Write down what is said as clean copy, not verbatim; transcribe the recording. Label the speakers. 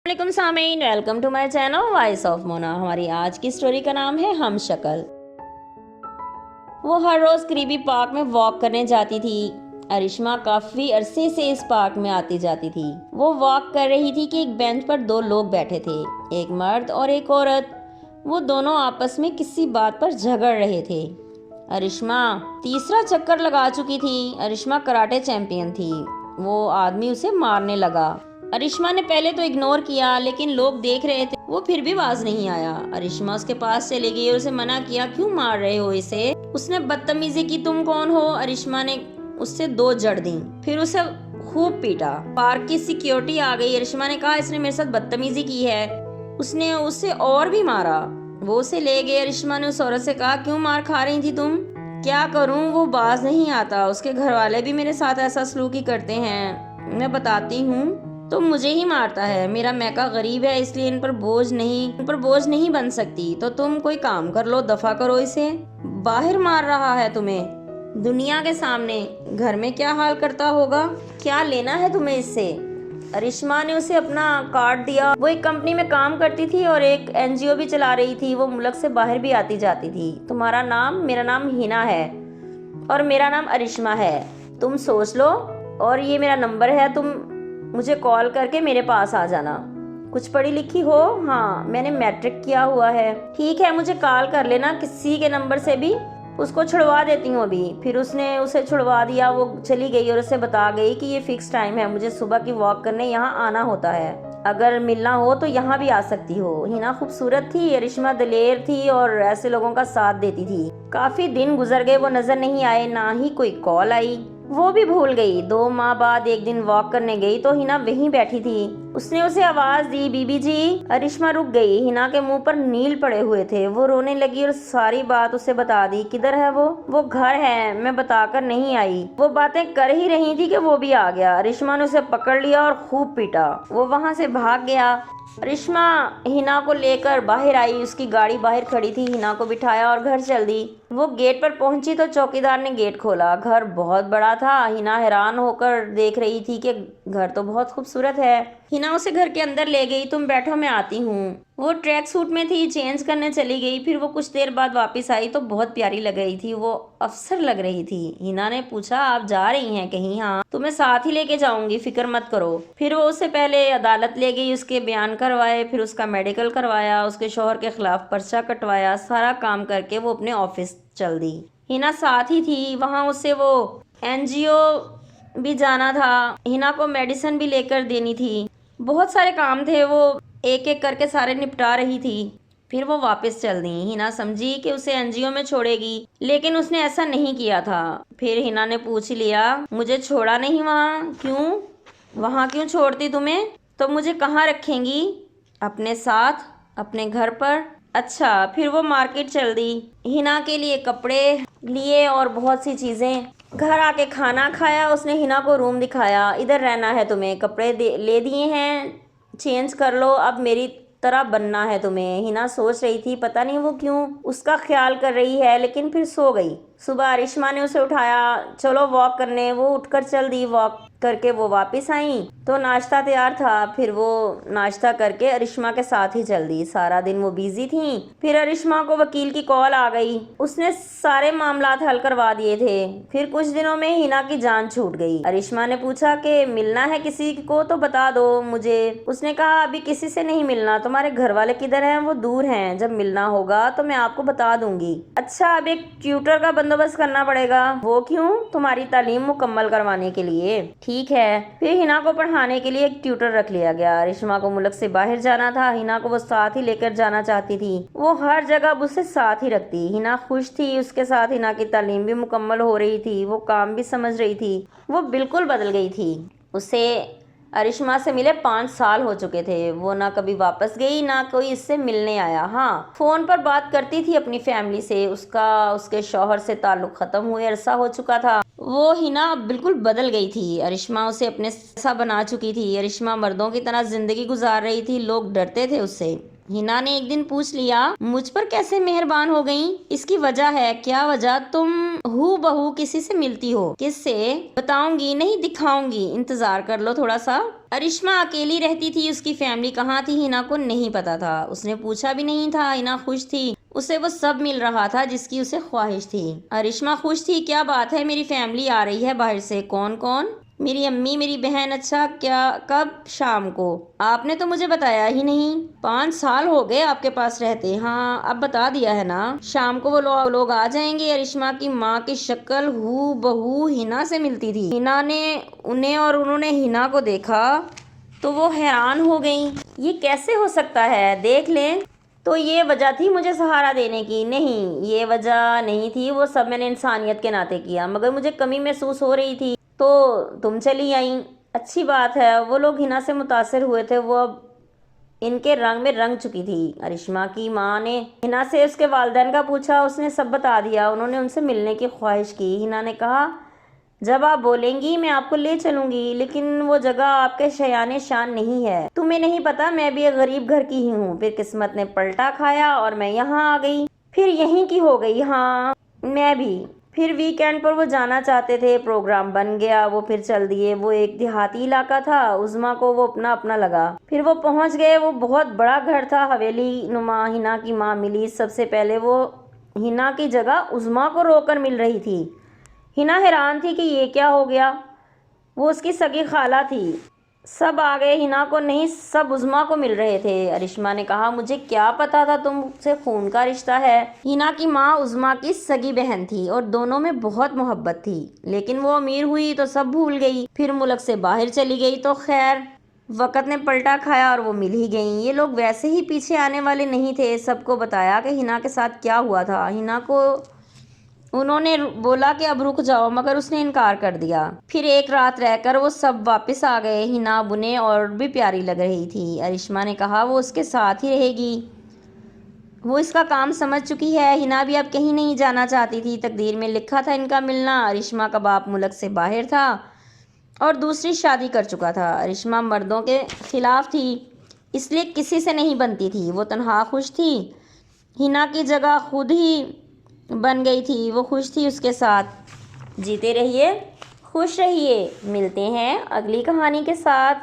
Speaker 1: वालेकुम सामीन, welcome to my channel voice of Mona. हमारी आज की स्टोरी का नाम है हम शक्ल। वो हर रोज करीबी पार्क में वॉक करने जाती थी। अरिश्मा काफी अरसे से इस पार्क में आती जाती थी। वो वॉक कर रही थी कि एक बेंच पर दो लोग बैठे थे, एक मर्द और एक औरत। वो दोनों आपस में किसी बात पर झगड़ रहे थे। अरिश्मा तीसरा चक्कर लगा चुकी थी। अरिश्मा कराटे चैंपियन थी। वो आदमी उसे मारने लगा। अरिश्मा ने पहले तो इग्नोर किया, लेकिन लोग देख रहे थे। वो फिर भी आवाज नहीं आया। अरिश्मा उसके पास चली गई और उसे मना किया, क्यों मार रहे हो इसे? उसने बदतमीजी की, तुम कौन हो? अरिश्मा ने उससे दो जड़ दी, फिर उसे खूब पीटा। पार्क की सिक्योरिटी आ गई। अरिश्मा ने कहा, इसने मेरे साथ बदतमीजी की है। उसने उसे और भी मारा। वो उसे ले गए। अरिश्मा ने उस औरत से कहा, क्यों मार खा रही थी तुम? क्या करूं, वो बाज नहीं आता। उसके घर वाले भी मेरे साथ ऐसा सलूक ही करते हैं। मैं बताती हूँ तो मुझे ही मारता है। मेरा मैका गरीब है, इसलिए इन पर बोझ नहीं बन सकती। तो तुम कोई काम कर लो, दफा करो इसे। बाहर मार रहा है तुम्हें, दुनिया के सामने। घर में क्या हाल करता होगा? क्या लेना है तुम्हें इससे? अरिश्मा ने उसे अपना कार्ड दिया। वो एक कंपनी में काम करती थी और एक एनजीओ भी चला रही थी। वो मुल्क से बाहर भी आती जाती थी। तुम्हारा नाम? मेरा नाम हिना है और मेरा नाम अरिश्मा है। तुम सोच लो, और ये मेरा नंबर है, तुम मुझे कॉल करके मेरे पास आ जाना। कुछ पढ़ी लिखी हो? हाँ, मैंने मैट्रिक किया हुआ है। ठीक है, मुझे कॉल कर लेना किसी के नंबर से भी। उसको छुड़वा देती हूँ अभी। फिर उसने उसे छुड़वा दिया। वो चली गई और उसे बता गई कि ये फिक्स टाइम है, मुझे सुबह की वॉक करने यहाँ आना होता है। अगर मिलना हो तो यहाँ भी आ सकती हो। हिना खूबसूरत थी, अरिश्मा दलेर थी और ऐसे लोगों का साथ देती थी। काफी दिन गुजर गए, वो नजर नहीं आए, ना ही कोई कॉल आई। वो भी भूल गई। 2 माह बाद एक दिन वॉक करने गई तो हिना वहीं बैठी थी। उसने उसे आवाज दी, बीबी जी। अरिश्मा रुक गई। हिना के मुंह पर नील पड़े हुए थे। वो रोने लगी और सारी बात उसे बता दी। किधर है वो? वो घर है, मैं बताकर नहीं आई। वो बातें कर ही रही थी कि वो भी आ गया। अरिश्मा ने उसे पकड़ लिया और खूब पीटा। वो वहां से भाग गया। अरिश्मा हिना को लेकर बाहर आई। उसकी गाड़ी बाहर खड़ी थी। हिना को बिठाया और घर चल दी। वो गेट पर पहुंची तो चौकीदार ने गेट खोला। घर बहुत बड़ा था। हिना हैरान होकर देख रही थी कि घर तो बहुत खूबसूरत है। हिना उसे घर के अंदर ले गई। तुम बैठो, मैं आती हूँ। वो ट्रैक सूट में थी, चेंज करने चली गई। फिर वो कुछ देर बाद वापस आई तो बहुत प्यारी लग रही थी। वो अफसर लग रही थी। हिना ने पूछा, आप जा रही हैं कहीं? हाँ, तुम्हें साथ ही लेके जाऊंगी, फिक्र मत करो। फिर वो उसे पहले अदालत ले गई, उसके बयान करवाए, फिर उसका मेडिकल करवाया, उसके शौहर के खिलाफ पर्चा कटवाया। सारा काम करके वो अपने ऑफिस चल दी। हिना साथ ही थी। वहां उसे वो एनजीओ भी जाना था। हिना को मेडिसिन भी लेकर देनी थी। बहुत सारे काम थे। वो एक एक करके सारे निपटा रही थी। फिर वो वापस चल दी। हिना समझी कि उसे एनजीओ में छोड़ेगी, लेकिन उसने ऐसा नहीं किया था। फिर हिना ने पूछ लिया, मुझे छोड़ा नहीं वहाँ? क्यों? वहाँ क्यों छोड़ती तुम्हें? तो मुझे कहाँ रखेंगी? अपने साथ, अपने घर पर। अच्छा, फिर वो मार्केट चल दी। हिना के लिए कपड़े लिए और बहुत सी चीजें। घर आके खाना खाया। उसने हिना को रूम दिखाया। इधर रहना है तुम्हें, कपड़े ले दिए हैं, चेंज कर लो, अब मेरी तरह बनना है तुम्हें। हिना सोच रही थी, पता नहीं वो क्यों उसका ख्याल कर रही है, लेकिन फिर सो गई। सुबह अरिश्मा ने उसे उठाया, चलो वॉक करने। वो उठकर चल दी। वॉक करके वो वापस आई तो नाश्ता तैयार था। फिर वो नाश्ता करके अरिश्मा के साथ ही चल दी। सारा दिन वो बिजी थी। फिर अरिश्मा को वकील की कॉल आ गई। उसने सारे मामलात हल करवा दिए थे। फिर कुछ दिनों में हिना की जान छूट गई। अरिश्मा ने पूछा कि मिलना है किसी को तो बता दो मुझे। उसने कहा, अभी किसी से नहीं मिलना। तुम्हारे घर वाले किधर हैं? वो दूर हैं, जब मिलना होगा तो मैं आपको बता दूंगी। अच्छा, अब एक ट्यूटर का बंदोबस्त करना पड़ेगा। वो क्यों? तुम्हारी तालीम मुकम्मल करवाने के लिए। ठीक है। फिर हिना को पढ़ाने के लिए एक ट्यूटर रख लिया गया। अरिश्मा को मुल्क से बाहर जाना था। हिना को वो साथ ही लेकर जाना चाहती थी। वो हर जगह उसे साथ ही रखती। हिना खुश थी उसके साथ। हिना की तालीम भी मुकम्मल हो रही थी। वो काम भी समझ रही थी। वो बिल्कुल बदल गई थी। उसे अरिश्मा से मिले 5 साल हो चुके थे। वो ना कभी वापस गई, ना कोई इससे मिलने आया। हाँ, फोन पर बात करती थी अपनी फैमिली से। उसके शौहर से ताल्लुक खत्म हुए अरसा हो चुका था। वो हिना बिल्कुल बदल गई थी। अरिश्मा उसे अपने सा बना चुकी थी। अरिश्मा मर्दों की तरह जिंदगी गुजार रही थी। लोग डरते थे उससे। हिना ने एक दिन पूछ लिया, मुझ पर कैसे मेहरबान हो गई? इसकी वजह है। क्या वजह? तुम हूबहू किसी से मिलती हो। किससे? बताऊंगी नहीं, दिखाऊंगी, इंतजार कर लो थोड़ा सा। अरिश्मा अकेली रहती थी। उसकी फैमिली कहाँ थी हिना को नहीं पता था। उसने पूछा भी नहीं था। हिना खुश थी, उसे वो सब मिल रहा था जिसकी उसे ख्वाहिश थी। अरिश्मा खुश थी। क्या बात है, मेरी फैमिली आ रही है बाहर से। कौन कौन? मेरी अम्मी, मेरी बहन। अच्छा, क्या, कब? शाम को। आपने तो मुझे बताया ही नहीं। 5 साल हो गए आपके पास रहते। हाँ, अब बता दिया है ना। शाम को वो लोग आ जाएंगे। अरिश्मा की माँ की शक्ल हूबहू हिना से मिलती थी। हिना ने उन्हें और उन्होंने हिना को देखा तो वो हैरान हो गई। ये कैसे हो सकता है, देख लें। तो ये वजह थी मुझे सहारा देने की? नहीं, ये वजह नहीं थी। वो सब मैंने इंसानियत के नाते किया, मगर मुझे कमी महसूस हो रही थी तो तुम चली आई। अच्छी बात है। वो लोग हिना से मुतासिर हुए थे। वो अब इनके रंग में रंग चुकी थी। अरिश्मा की माँ ने हिना से उसके वालिदैन का पूछा। उसने सब बता दिया। उन्होंने उनसे मिलने की ख्वाहिश की। हिना ने कहा, जब आप बोलेंगी मैं आपको ले चलूंगी, लेकिन वो जगह आपके शयाने शान नहीं है। तुम्हें नहीं पता, मैं भी एक गरीब घर की ही हूँ। फिर किस्मत ने पलटा खाया और मैं यहाँ आ गई। फिर यहीं की हो गई। हाँ, मैं भी। फिर वीकेंड पर वो जाना चाहते थे, प्रोग्राम बन गया, वो फिर चल दिए। वो एक देहाती इलाका था, उज़मा को वो अपना अपना लगा। फिर वो पहुंच गए। वो बहुत बड़ा घर था, हवेली नुमा। हिना की माँ मिली। सबसे पहले वो हिना की जगह उज़मा को रोकर मिल रही थी। हिना हैरान थी कि ये क्या हो गया। वो उसकी सगी खाला थी। सब आ गए, हिना को नहीं, सब उज़मा को मिल रहे थे। अरिश्मा ने कहा, मुझे क्या पता था तुमसे खून का रिश्ता है। हिना की माँ उज़मा की सगी बहन थी और दोनों में बहुत मोहब्बत थी, लेकिन वो अमीर हुई तो सब भूल गई। फिर मुल्क से बाहर चली गई तो खैर, वक़्त ने पलटा खाया और वो मिल ही गई। ये लोग वैसे ही पीछे आने वाले नहीं थे। सबको बताया कि हिना के साथ क्या हुआ था। हिना को उन्होंने बोला कि अब रुक जाओ, मगर उसने इनकार कर दिया। फिर एक रात रहकर वो सब वापस आ गए। हिना अब उन्हें और भी प्यारी लग रही थी। अरिश्मा ने कहा, वो उसके साथ ही रहेगी। वो इसका काम समझ चुकी है। हिना भी अब कहीं नहीं जाना चाहती थी। तकदीर में लिखा था इनका मिलना। अरिश्मा का बाप मुल्क से बाहर था और दूसरी शादी कर चुका था। अरिश्मा मर्दों के खिलाफ थी, इसलिए किसी से नहीं बनती थी। वो तनहा खुश थी। हिना की जगह खुद ही बन गई थी। वो खुश थी उसके साथ। जीते रहिए, खुश रहिए। मिलते हैं अगली कहानी के साथ।